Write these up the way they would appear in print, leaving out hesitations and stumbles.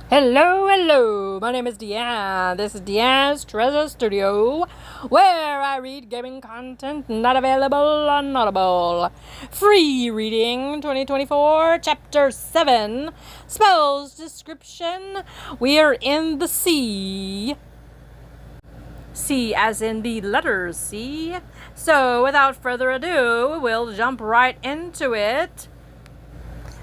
Hello, hello. My name is Deanne. This is Deanne's Treasure Studio, where I read gaming content not available on Audible. Free reading 2024, Chapter 7, Spells Description. We are in the sea. C as in the letter C. So, without further ado, we'll jump right into it.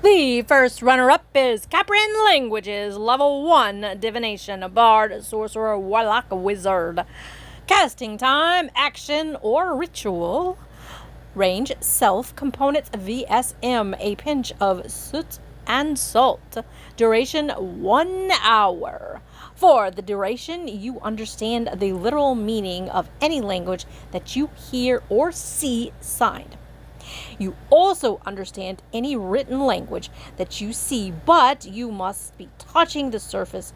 The first runner-up is Capran Languages, Level 1, Divination, Bard, Sorcerer, Warlock, Wizard. Casting time, action, or ritual. Range, self, components, VSM, a pinch of soot and salt. Duration, 1 hour. For the duration, you understand the literal meaning of any language that you hear or see signed. You also understand any written language that you see, but you must be touching the surface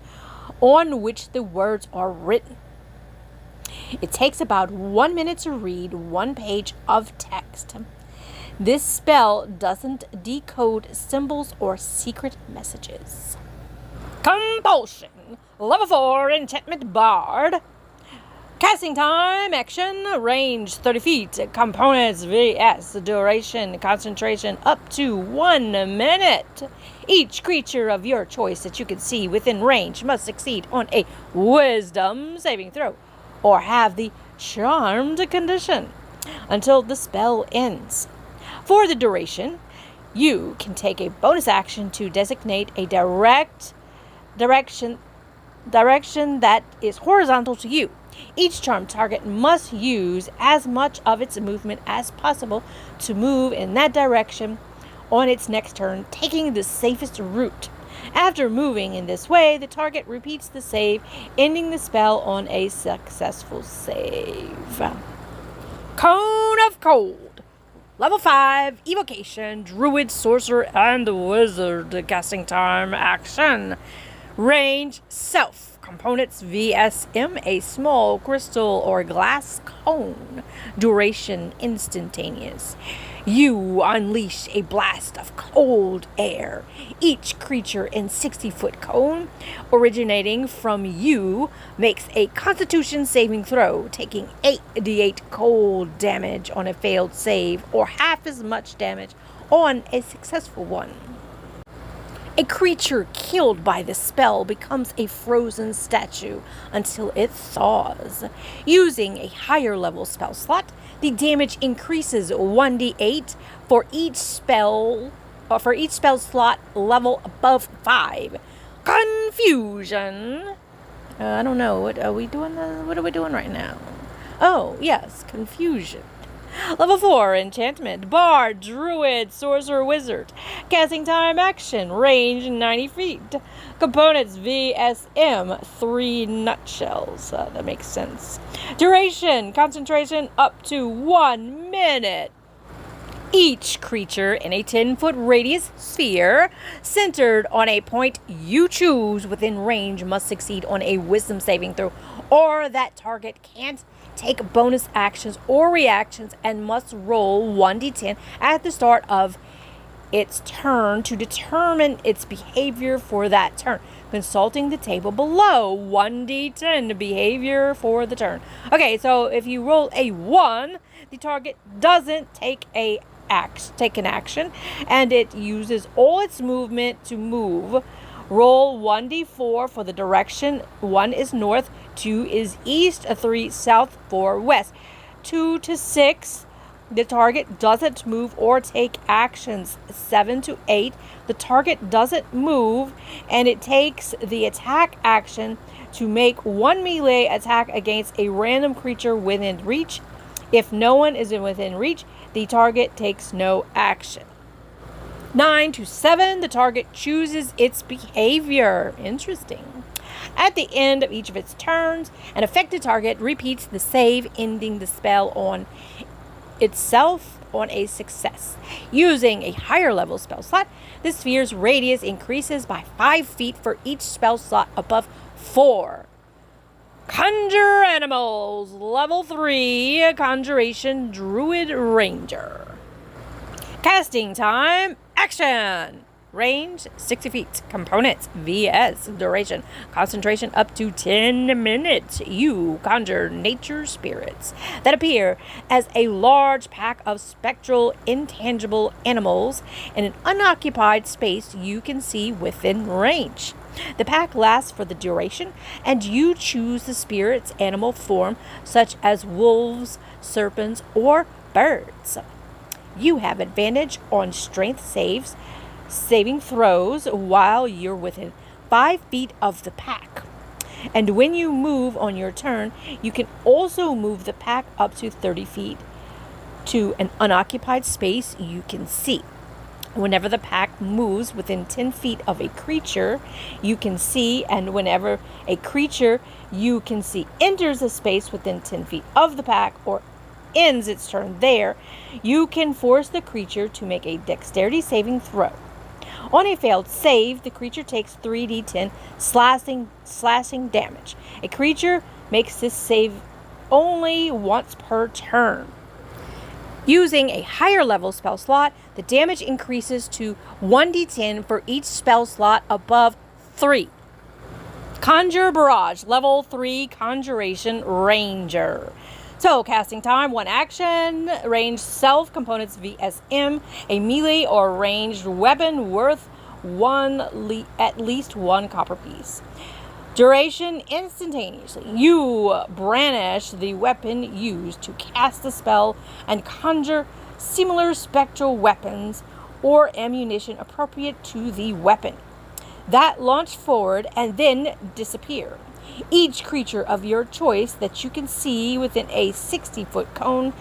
on which the words are written. It takes about 1 minute to read 1 page of text. This spell doesn't decode symbols or secret messages. Compulsion. Level 4 Enchantment Bard. Casting time, action, range 30 feet, components vs. duration, concentration up to 1 minute. Each creature of your choice that you can see within range must succeed on a wisdom saving throw or have the charmed condition until the spell ends. For the duration, you can take a bonus action to designate a direction that is horizontal to you. Each charmed target must use as much of its movement as possible to move in that direction on its next turn, taking the safest route. After moving in this way, the target repeats the save, ending the spell on a successful save. Cone of Cold. Level 5, Evocation, Druid, Sorcerer, and Wizard. Casting time, action. Range, self. Components VSM, a small crystal or glass cone. Duration, instantaneous. You unleash a blast of cold air. Each creature in 60-foot cone originating from you makes a Constitution saving throw, taking 8d8 cold damage on a failed save or half as much damage on a successful one. A creature killed by the spell becomes a frozen statue until it thaws. Using a higher level spell slot, the damage increases 1d8 for each spell slot level above 5. Confusion. I don't know. What are we doing? What are we doing right now? Oh, yes, confusion. Level 4, Enchantment, Bard, Druid, Sorcerer, Wizard. Casting time, action, range 90 feet. Components VSM, 3 nutshells. That makes sense. Duration, concentration up to 1 minute. Each creature in a 10-foot radius sphere centered on a point you choose within range must succeed on a wisdom saving throw, or that target can't take bonus actions or reactions and must roll 1d10 at the start of its turn to determine its behavior for that turn. Consulting the table below, 1d10 behavior for the turn. Okay, so if you roll a 1, the target doesn't take an action, and it uses all its movement to move. Roll 1d4 for the direction. 1 is north, 2 is east, 3 south, 4 west. 2 to 6, the target doesn't move or take actions. 7 to 8, the target doesn't move, and it takes the attack action to make 1 melee attack against a random creature within reach. If no one is within reach, the target takes no action. 9 to 7, the target chooses its behavior. Interesting. At the end of each of its turns, an affected target repeats the save, ending the spell on itself on a success. Using a higher level spell slot, the sphere's radius increases by 5 feet for each spell slot above 4. Conjure Animals, Level 3, Conjuration, Druid, Ranger. Casting time, action! range 60 feet. Components vs. duration concentration up to 10 minutes. You conjure nature spirits that appear as a large pack of spectral, intangible animals in an unoccupied space you can see within range. The pack lasts for the duration, and you choose the spirit's animal form, such as wolves, serpents, or birds. You have advantage on strength saving throws while you're within 5 feet of the pack. And when you move on your turn, you can also move the pack up to 30 feet to an unoccupied space you can see. Whenever the pack moves within 10 feet of a creature you can see, and whenever a creature you can see enters a space within 10 feet of the pack or ends its turn there, you can force the creature to make a dexterity saving throw. On a failed save, the creature takes 3d10 slashing damage. A creature makes this save only once per turn. Using a higher level spell slot, the damage increases to 1d10 for each spell slot above 3. Conjure Barrage, level 3 Conjuration Ranger. So, casting time, 1 action, range self, components VSM, a melee or ranged weapon worth at least 1 copper piece. Duration, instantaneously. You brandish the weapon used to cast the spell and conjure similar spectral weapons or ammunition appropriate to the weapon that launch forward and then disappear. Each creature of your choice that you can see within a 60-foot cone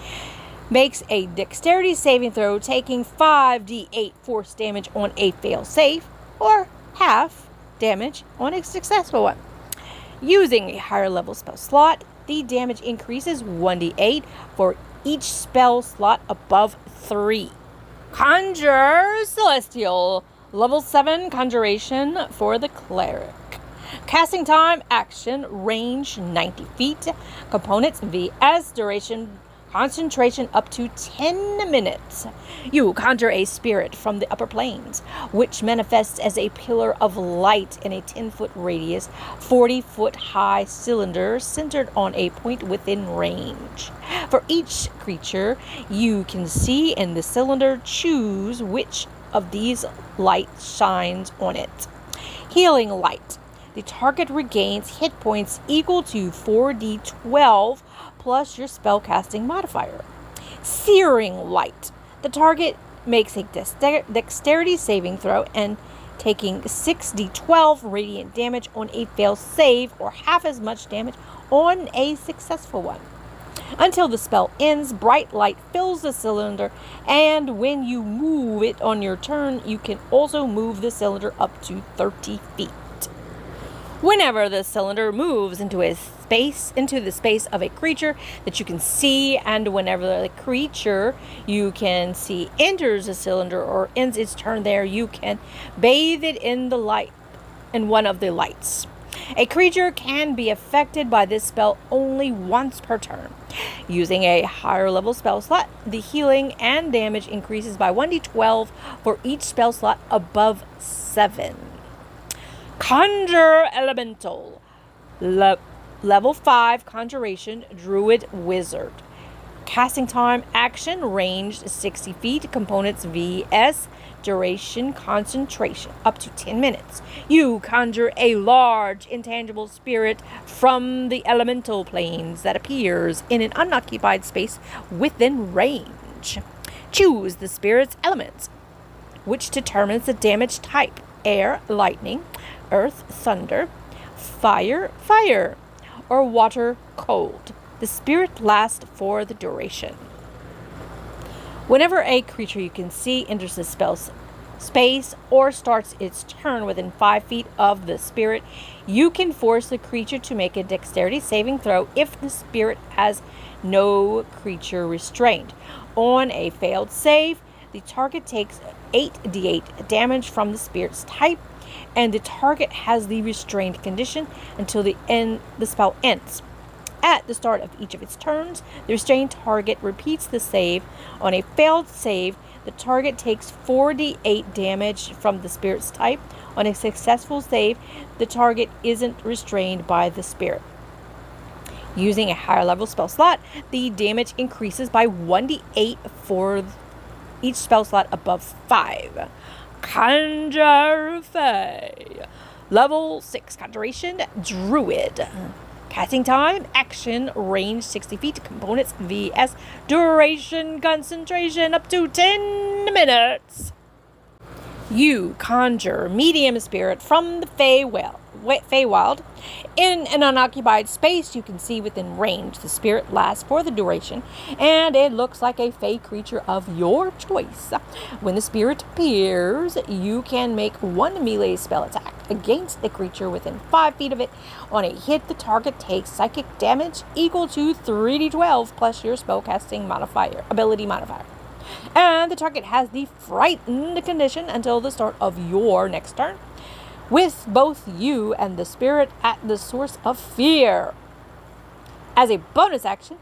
makes a dexterity saving throw, taking 5d8 force damage on a fail save, or half damage on a successful one. Using a higher level spell slot, the damage increases 1d8 for each spell slot above 3. Conjure Celestial, level 7 Conjuration for the Cleric. Casting time, action, range 90 feet. Components VS, duration, concentration up to 10 minutes. You conjure a spirit from the upper planes, which manifests as a pillar of light in a 10-foot radius, 40-foot high cylinder centered on a point within range. For each creature you can see in the cylinder, choose which of these lights shines on it. Healing light. The target regains hit points equal to 4d12 plus your spellcasting modifier. Searing light. The target makes a dexterity saving throw and taking 6d12 radiant damage on a fail save, or half as much damage on a successful one. Until the spell ends, bright light fills the cylinder, and when you move it on your turn, you can also move the cylinder up to 30 feet. Whenever the cylinder moves into the space of a creature that you can see, and whenever the creature you can see enters the cylinder or ends its turn there, you can bathe it in one of the lights. A creature can be affected by this spell only once per turn. Using a higher level spell slot, the healing and damage increases by 1d12 for each spell slot above 7. Conjure Elemental, level 5 Conjuration Druid Wizard. Casting time, action, range 60 feet, components VS, duration, concentration up to 10 minutes. You conjure a large intangible spirit from the elemental planes that appears in an unoccupied space within range. Choose the spirit's elements, which determines the damage type: air, lightning; earth, thunder; fire, or water, cold. The spirit lasts for the duration. Whenever a creature you can see enters the spell's space or starts its turn within 5 feet of the spirit, you can force the creature to make a dexterity saving throw if the spirit has no creature restrained. On a failed save, the target takes 8d8 damage from the spirit's type, and the target has the restrained condition until the spell ends. At the start of each of its turns, the restrained target repeats the save. On a failed save, the target takes 4d8 damage from the spirit's type. On a successful save, the target isn't restrained by the spirit. Using a higher level spell slot, the damage increases by 1d8 for each spell slot above 5. Conjure Fey. Level 6 Conjuration Druid. Casting time, action, range 60 feet, components vs. duration, concentration up to 10 minutes. You conjure medium spirit from the Feywild. In an unoccupied space you can see within range. The spirit lasts for the duration, and it looks like a Fey creature of your choice. When the spirit appears, you can make one melee spell attack against a creature within 5 feet of it. On a hit, the target takes psychic damage equal to 3d12 plus your spellcasting ability modifier. And the target has the frightened condition until the start of your next turn, with both you and the spirit at the source of fear. As a bonus action,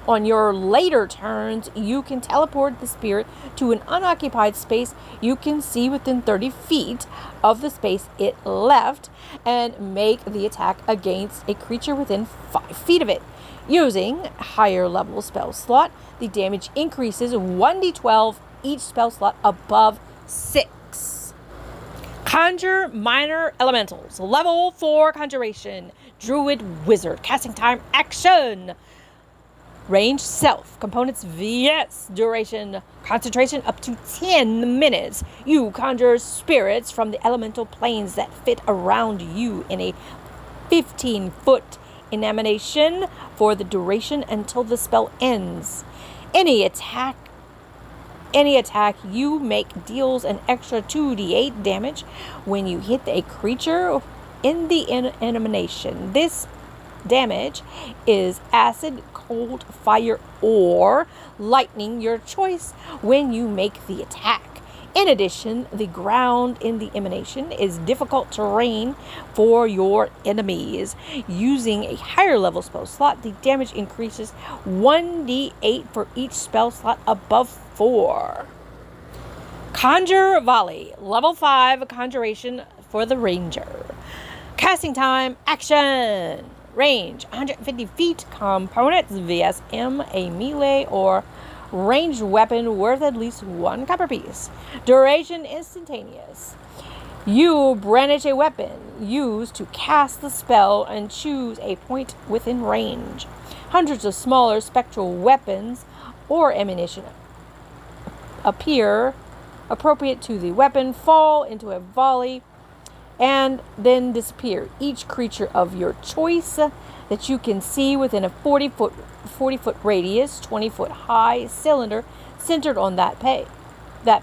on your later turns, you can teleport the spirit to an unoccupied space you can see within 30 feet of the space it left and make the attack against a creature within 5 feet of it. Using a higher level spell slot, the damage increases 1d12 each spell slot above 6. Conjure Minor Elementals. Level 4 Conjuration. Druid Wizard. Casting time, action. Range, self. Components, vs. Duration, concentration up to 10 minutes. You conjure spirits from the elemental planes that fit around you in a 15-foot emanation for the duration until the spell ends. Any attack you make deals an extra 2d8 damage when you hit a creature in the emanation. This damage is acid, cold, fire, or lightning, your choice, when you make the attack. In addition, the ground in the emanation is difficult terrain for your enemies. Using a higher level spell slot, the damage increases 1d8 for each spell slot above 4. Conjure Volley. Level 5 Conjuration for the Ranger. Casting time, action. Range 150 feet. Components VSM, a melee or ranged weapon worth at least 1 copper piece. Duration instantaneous. You brandish a weapon used to cast the spell and choose a point within range. Hundreds of smaller spectral weapons or ammunition appear appropriate to the weapon, fall into a volley, and then disappear. Each creature of your choice that you can see within a 40-foot radius, 20-foot high cylinder centered on that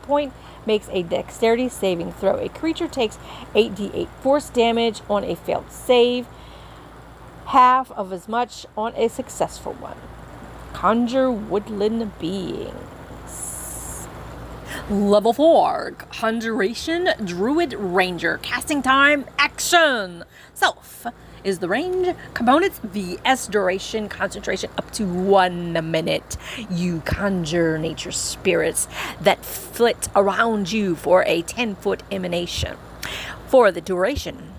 point makes a dexterity saving throw. A creature takes 8d8 force damage on a failed save, half of as much on a successful one. Conjure Woodland Beings. Level 4 Conjuration Druid Ranger. Casting time, action. Self is the range. Components vs. Duration, concentration up to 1 minute. You conjure nature spirits that flit around you for a 10-foot emanation. For the duration,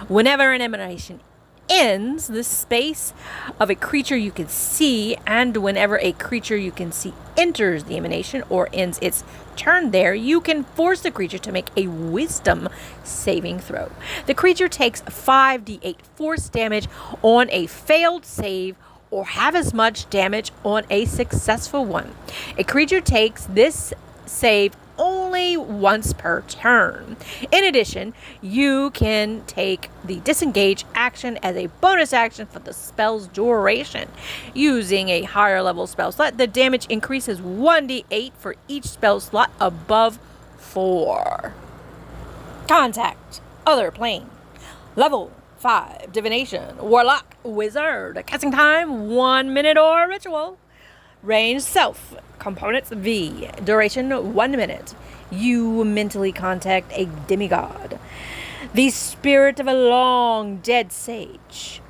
whenever an emanation ends the space of a creature you can see, and whenever a creature you can see enters the emanation or ends its turn there, you can force the creature to make a wisdom saving throw. The creature takes 5d8 force damage on a failed save or have as much damage on a successful one. A creature takes this save only once per turn. In addition, you can take the disengage action as a bonus action for the spell's duration. Using a higher level spell slot, the damage increases 1d8 for each spell slot above 4. Contact Other Plane. Level 5 Divination Warlock Wizard. Casting time 1 minute or ritual. Range self. Components V. Duration 1 minute. You mentally contact a demigod, the spirit of a long dead sage,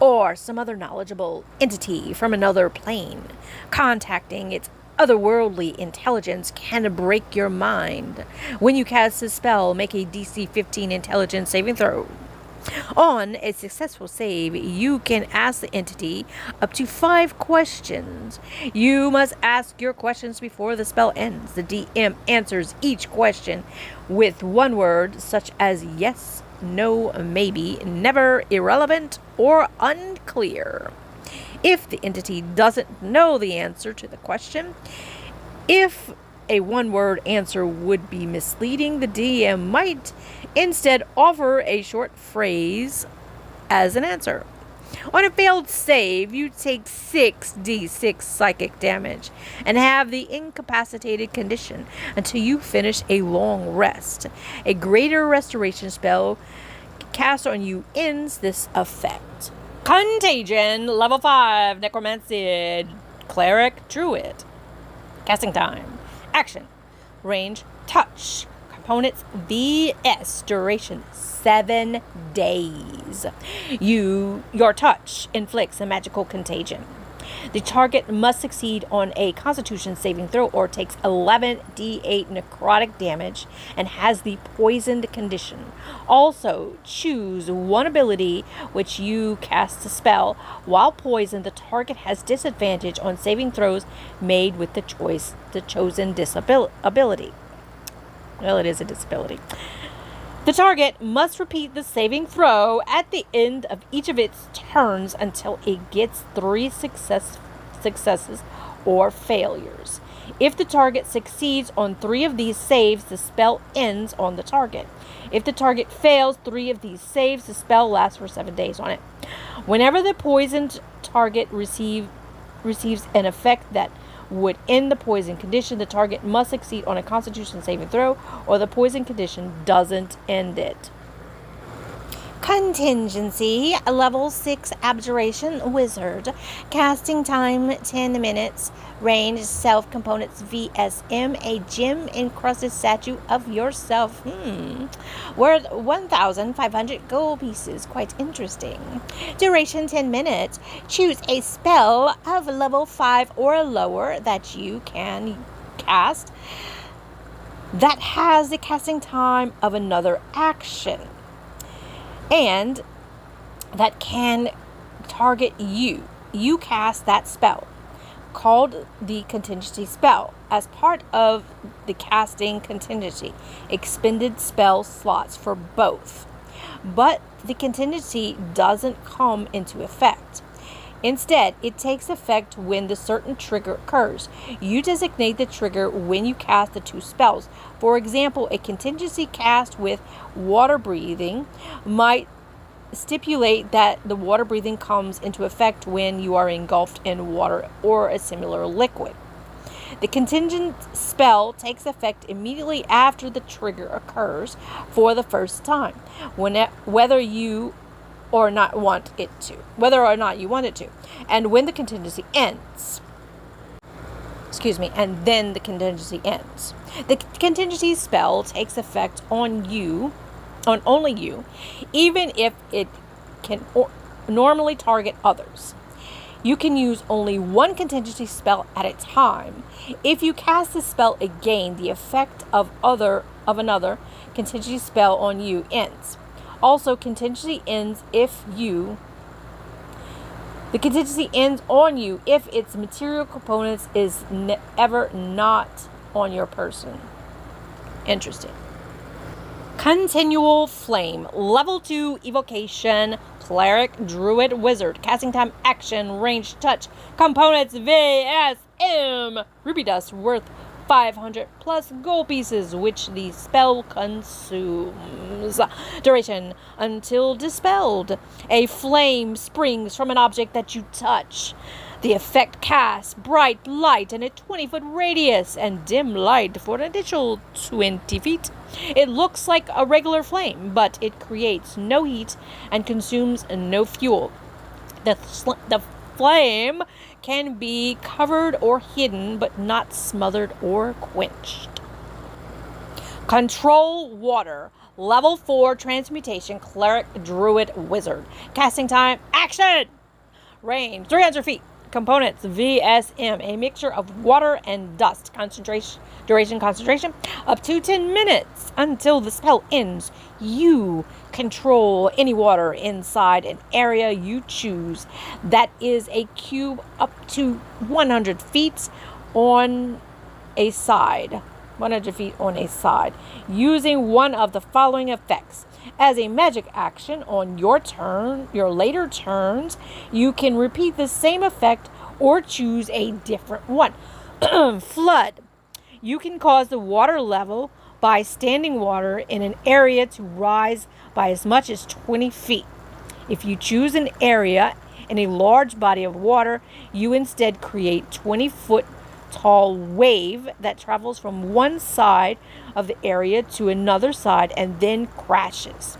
or some other knowledgeable entity from another plane. Contacting its otherworldly intelligence can break your mind. When you cast a spell, make a DC 15 intelligence saving throw. On a successful save, you can ask the entity up to 5 questions. You must ask your questions before the spell ends. The DM answers each question with one word, such as yes, no, maybe, never, irrelevant, or unclear. If the entity doesn't know the answer to the question, if a one-word answer would be misleading, the DM might instead offer a short phrase as an answer. On a failed save, you take 6d6 psychic damage and have the incapacitated condition until you finish a long rest. A greater restoration spell cast on you ends this effect. Contagion, level 5, Necromancy, Cleric, Druid. Casting time. Action. Range, touch. Components, VS. Duration, 7 days. Your touch inflicts a magical contagion. The target must succeed on a Constitution saving throw or takes 11d8 necrotic damage and has the poisoned condition. Also, choose one ability which you cast a spell. While poisoned, the target has disadvantage on saving throws made with the chosen ability. Well, it is a disability. The target must repeat the saving throw at the end of each of its turns until it gets 3 successes or failures. If the target succeeds on 3 of these saves, the spell ends on the target. If the target fails 3 of these saves, the spell lasts for 7 days on it. Whenever the poisoned target receives an effect that would end the poison condition, the target must succeed on a Constitution saving throw, or the poison condition doesn't end it. Contingency, level 6 Abjuration Wizard. Casting time 10 minutes. Range, self components VSM, a gem encrusted statue of yourself. Worth 1,500 gold pieces. Quite interesting. Duration 10 minutes. Choose a spell of level 5 or lower that you can cast that has the casting time of another action and that can target you. You cast that spell, called the contingency spell, as part of the casting contingency. Expended spell slots for both. But the contingency doesn't come into effect. Instead, it takes effect when the certain trigger occurs. You designate the trigger when you cast the 2 spells. For example, a contingency cast with water breathing might stipulate that the water breathing comes into effect when you are engulfed in water or a similar liquid. The contingent spell takes effect immediately after the trigger occurs for the first time, whether you or not want it to, and when the contingency ends. And then the contingency ends. The contingency spell takes effect on only you, even if it can normally target others. You can use only one contingency spell at a time. If you cast the spell again, the effect of another contingency spell on you ends. Also, contingency ends the contingency ends on you if its material components is ever not on your person. Interesting. Continual Flame, level 2 Evocation, Cleric, Druid, Wizard. Casting time, action, range, touch. Components, VSM. Ruby dust worth 500 plus gold pieces, which the spell consumes. Duration, until dispelled. A flame springs from an object that you touch. The effect casts bright light in a 20-foot radius and dim light for an additional 20 feet. It looks like a regular flame, but it creates no heat and consumes no fuel. The flame can be covered or hidden, but not smothered or quenched. Control Water, Level 4 Transmutation Cleric Druid Wizard. Casting time, action! Range, 300 feet. Components, VSM, a mixture of water and dust. Duration, concentration, up to 10 minutes until the spell ends. You control any water inside an area you choose. That is a cube up to 100 feet on a side. 100 feet on a side. Using one of the following effects. As a magic action on your later turns, you can repeat the same effect or choose a different one. Flood. You can cause the water level by standing water in an area to rise by as much as 20 feet. If you choose an area in a large body of water, you instead create 20-foot tall wave that travels from one side of the area to another side and then crashes.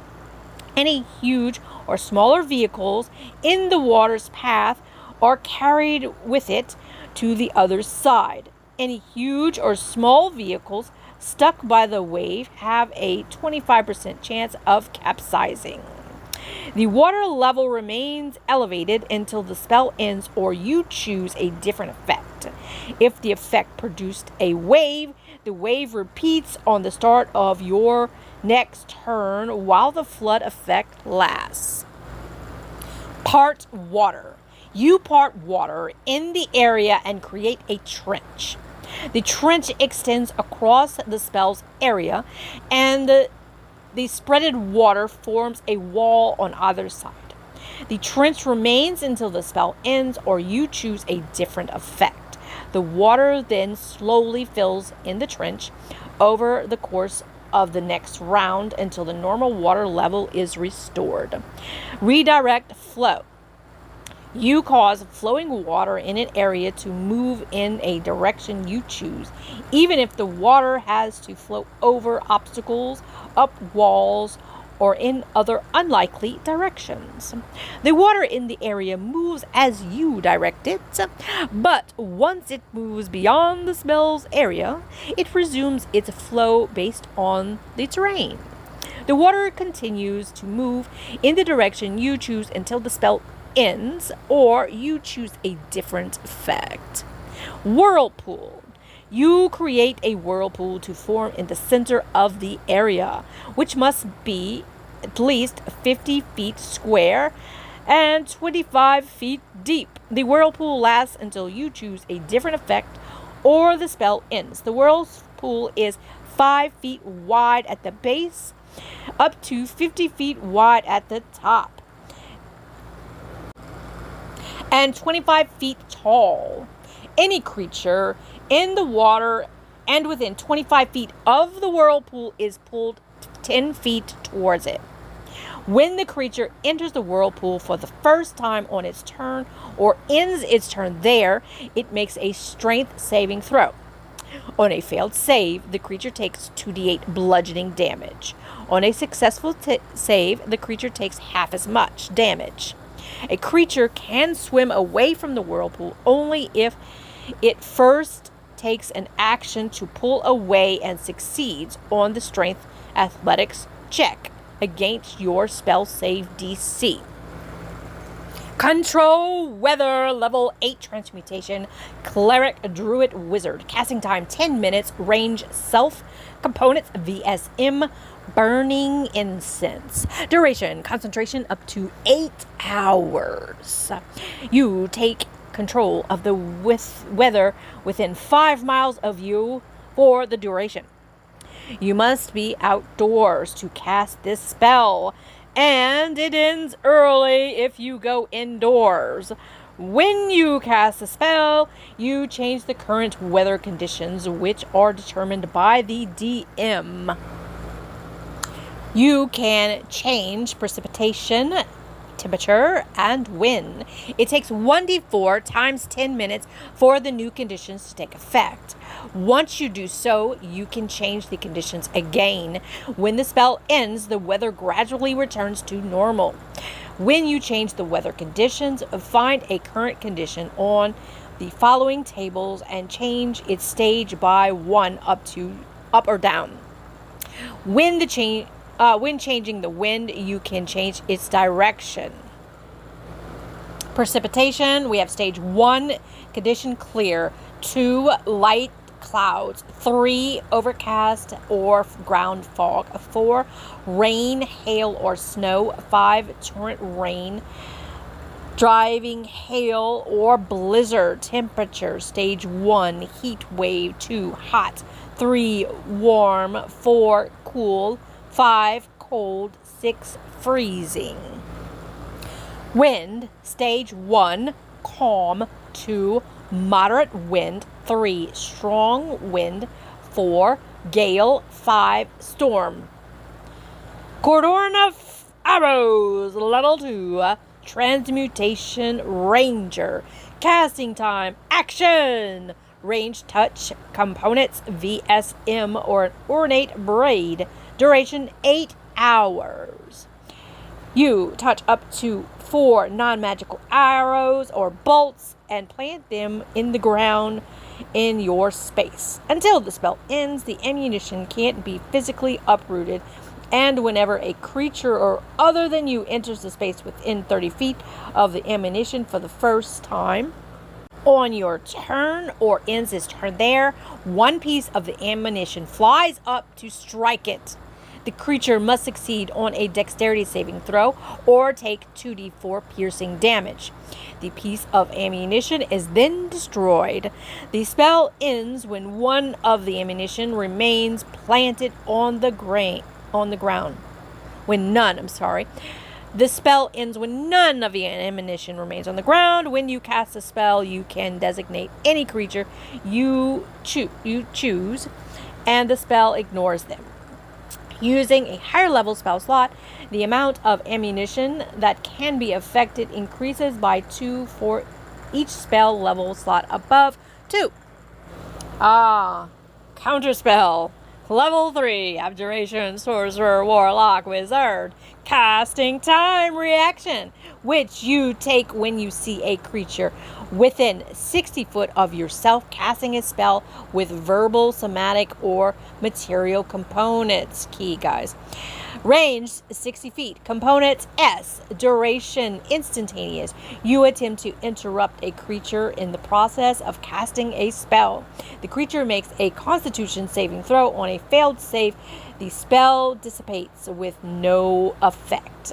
Any huge or smaller vehicles in the water's path are carried with it to the other side. Any huge or small vehicles stuck by the wave have a 25% chance of capsizing. The water level remains elevated until the spell ends or you choose a different effect. If the effect produced a wave, the wave repeats on the start of your next turn while the flood effect lasts. Part water. You part water in the area and create a trench. The trench extends across the spell's area, and the spreaded water forms a wall on either side. The trench remains until the spell ends or you choose a different effect. The water then slowly fills in the trench over the course of the next round until the normal water level is restored. Redirect flow. You cause flowing water in an area to move in a direction you choose, even if the water has to flow over obstacles, up walls, or in other unlikely directions. The water in the area moves as you direct it, but once it moves beyond the spell's area, it resumes its flow based on the terrain. The water continues to move in the direction you choose until the spell ends or you choose a different effect. Whirlpool. You create a whirlpool to form in the center of the area, which must be at least 50 feet square and 25 feet deep. The whirlpool lasts until you choose a different effect or the spell ends. The whirlpool is 5 feet wide at the base, up to 50 feet wide at the top, and 25 feet tall. Any creature in the water and within 25 feet of the whirlpool is pulled 10 feet towards it. When the creature enters the whirlpool for the first time on its turn or ends its turn there, it makes a strength saving throw. On a failed save, the creature takes 2d8 bludgeoning damage. On a successful save, the creature takes half as much damage. A creature can swim away from the whirlpool only if it first takes an action to pull away and succeeds on the strength athletics check against your spell save DC. Control Weather Level 8 Transmutation Cleric Druid Wizard. Casting time 10 minutes. Range Self. Components VSM. Burning Incense. Duration concentration up to 8 hours. You take control of the weather within 5 miles of you for the duration. You must be outdoors to cast this spell, and it ends early if you go indoors. When you cast a spell, you change the current weather conditions, which are determined by the DM. You can change precipitation, temperature, and wind. It takes 1d4 times 10 minutes for the new conditions to take effect. Once you do so, you can change the conditions again. When the spell ends, the weather gradually returns to normal. When you change the weather conditions, find a current condition on the following tables and change its stage by 1 up or down. When the When changing the wind, you can change its direction. Precipitation, we have stage 1, condition clear. 2, light clouds. 3, overcast or ground fog. 4, rain, hail, or snow. 5, torrent rain. Driving hail or blizzard. Temperature, stage 1, heat wave. 2, hot. 3, warm. 4, cool. 5, cold. 6, freezing. Wind, stage 1, calm. 2, moderate wind. 3, strong wind. 4, gale. 5, storm. Cordon of arrows, level 2, transmutation ranger. Casting time, action. Range, touch, components, VSM or an ornate braid. Duration, 8 hours. You touch up to 4 non-magical arrows or bolts and plant them in the ground in your space. Until the spell ends, the ammunition can't be physically uprooted, and whenever a creature or other than you enters the space within 30 feet of the ammunition for the first time on your turn or ends its turn there, one piece of the ammunition flies up to strike it. The creature must succeed on a dexterity saving throw or take 2d4 piercing damage. The piece of ammunition is then destroyed. The spell ends when one of the ammunition remains planted on the ground. The spell ends when none of the ammunition remains on the ground. When you cast a spell, you can designate any creature you choose, and the spell ignores them. Using a higher level spell slot, the amount of ammunition that can be affected increases by 2 for each spell level slot above 2. Counterspell. Level 3, Abjuration, Sorcerer, Warlock, Wizard. Casting time reaction, which you take when you see a creature within 60 foot of yourself casting a spell with verbal, somatic, or material components. Key, guys. Range, 60 feet. Components, S. Duration, instantaneous. You attempt to interrupt a creature in the process of casting a spell. The creature makes a Constitution saving throw. On a failed save, the spell dissipates with no effect.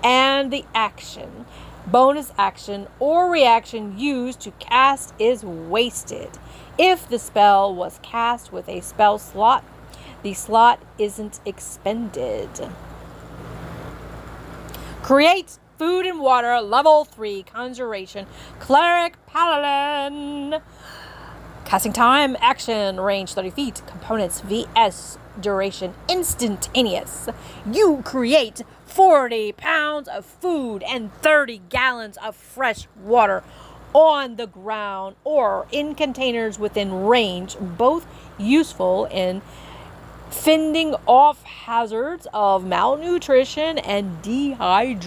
And the action, bonus action or reaction used to cast is wasted. If the spell was cast with a spell slot, the slot isn't expended. Create food and water, level 3, conjuration, cleric, paladin. Casting time, action, range 30 feet, components, VS, duration, instantaneous. You create 40 pounds of food and 30 gallons of fresh water on the ground or in containers within range, both useful in fending off hazards of malnutrition and dehydration.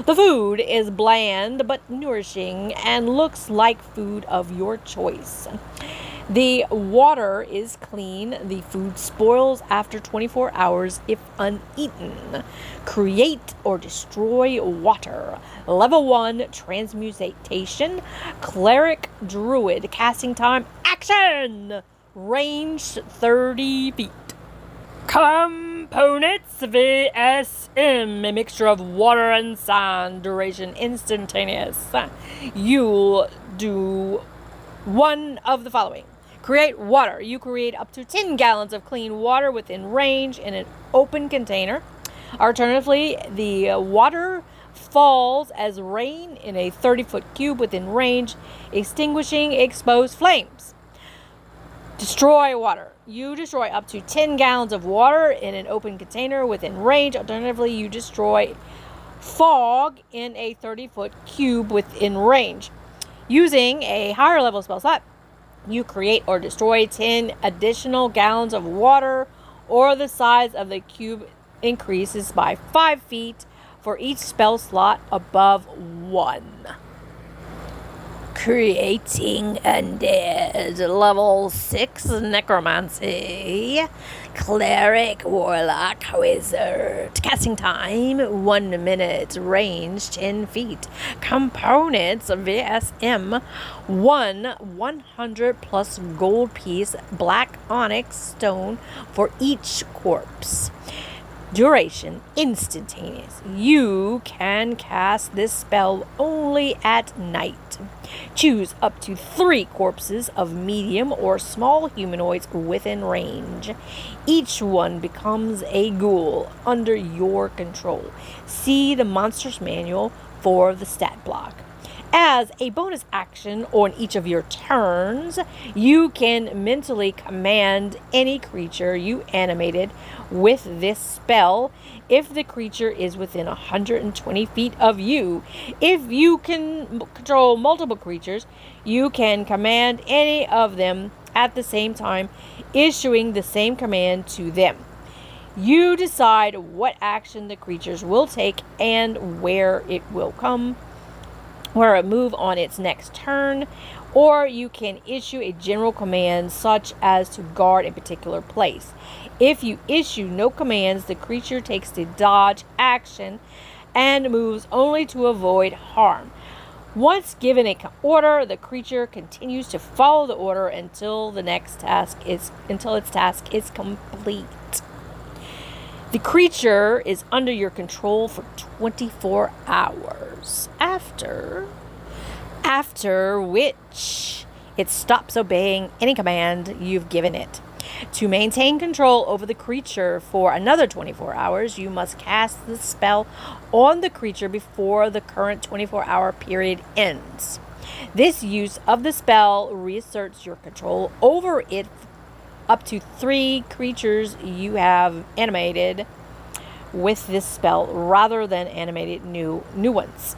The food is bland but nourishing and looks like food of your choice. The water is clean. The food spoils after 24 hours if uneaten. Create or destroy water. Level 1, transmutation. Cleric, druid. Casting time, action! Range 30 feet. Components, VSM, a mixture of water and sand. Duration, instantaneous. You'll do one of the following. Create water. You create up to 10 gallons of clean water within range in an open container. Alternatively, the water falls as rain in a 30-foot cube within range, extinguishing exposed flames. Destroy water. You destroy up to 10 gallons of water in an open container within range. Alternatively, you destroy fog in a 30-foot cube within range. Using a higher level spell slot, you create or destroy 10 additional gallons of water, or the size of the cube increases by 5 feet for each spell slot above 1. Creating Undead. Level 6 Necromancy. Cleric, Warlock, Wizard. Casting time 1 minute. Range 10 feet. Components VSM 100 plus gold piece black onyx stone for each corpse. Duration instantaneous. You can cast this spell only at night. Choose up to 3 corpses of medium or small humanoids within range. Each one becomes a ghoul under your control. See the monster's manual for the stat block. As a bonus action on each of your turns, you can mentally command any creature you animated with this spell if the creature is within 120 feet of you. If you can control multiple creatures, you can command any of them at the same time, issuing the same command to them. You decide what action the creatures will take and where it move on its next turn, or you can issue a general command such as to guard a particular place. If you issue no commands, the creature takes the dodge action and moves only to avoid harm. Once given an order, the creature continues to follow the order until its task is complete. The creature is under your control for 24 hours, after which it stops obeying any command you've given it. To maintain control over the creature for another 24 hours, you must cast the spell on the creature before the current 24-hour period ends. This use of the spell reasserts your control over it up to 3 creatures you have animated with this spell rather than animated new ones.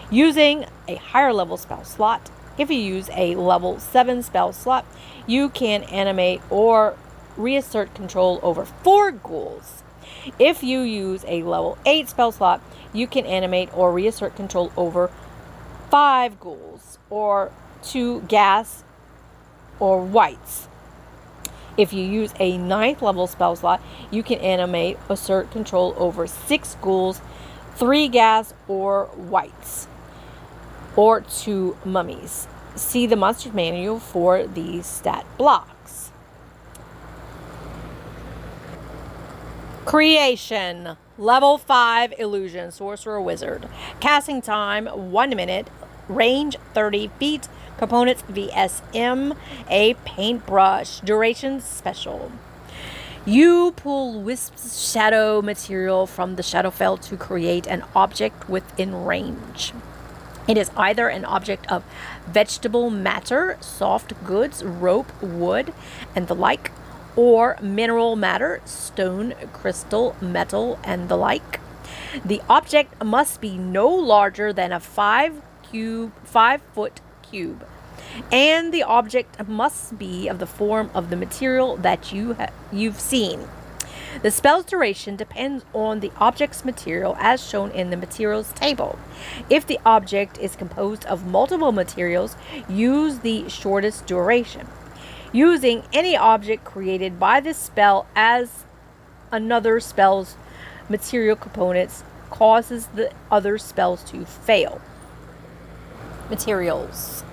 Using a higher level spell slot, if you use a level 7 spell slot, you can animate or reassert control over 4 ghouls. If you use a level 8 spell slot, you can animate or reassert control over 5 ghouls or 2 gas or whites. If you use a 9th level spell slot, you can animate, assert control over 6 ghouls, 3 gas or whites, or 2 mummies. See the monster's manual for these stat blocks. Creation. Level 5 Illusion, Sorcerer, Wizard. Casting time 1 minute. Range 30 feet. Components VSM, a paintbrush. Duration special. You pull wisps shadow material from the Shadowfell to create an object within range. It is either an object of vegetable matter, soft goods, rope, wood, and the like, or mineral matter, stone, crystal, metal, and the like. The object must be no larger than a 5-foot cube, and the object must be of the form of the material that you've seen. The spell's duration depends on the object's material as shown in the materials table. If the object is composed of multiple materials, use the shortest duration. Using any object created by this spell as another spell's material components causes the other spells to fail. Materials.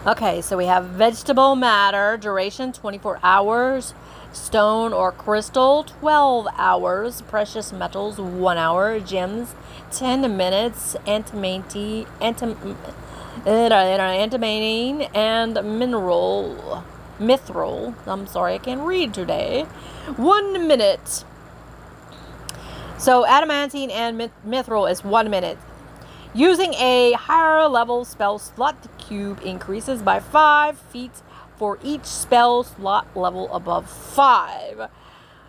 Okay, so we have vegetable matter, duration 24 hours, stone or crystal 12 hours, precious metals 1 hour, gems 10 minutes, antimaning and mithril, I'm sorry, I can't read today, 1 minute. So adamantine and mithril is 1 minute. Using a higher level spell slot, the cube increases by 5 feet for each spell slot level above 5.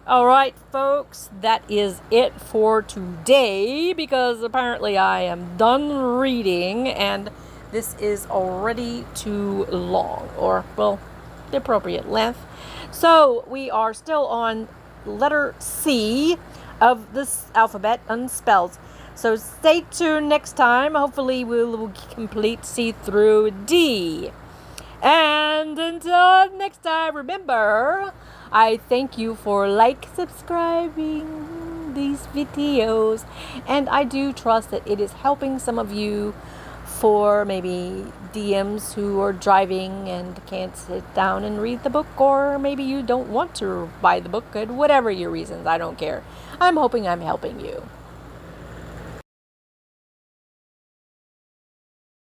Alright, folks, that is it for today, because apparently I am done reading and this is already too long, or, well, the appropriate length. So we are still on letter C of this alphabet and spells. So stay tuned next time. Hopefully we'll complete See-Through D. And until next time, remember, I thank you for subscribing these videos. And I do trust that it is helping some of you for maybe DMs who are driving and can't sit down and read the book, or maybe you don't want to buy the book, and whatever your reasons, I don't care. I'm hoping I'm helping you.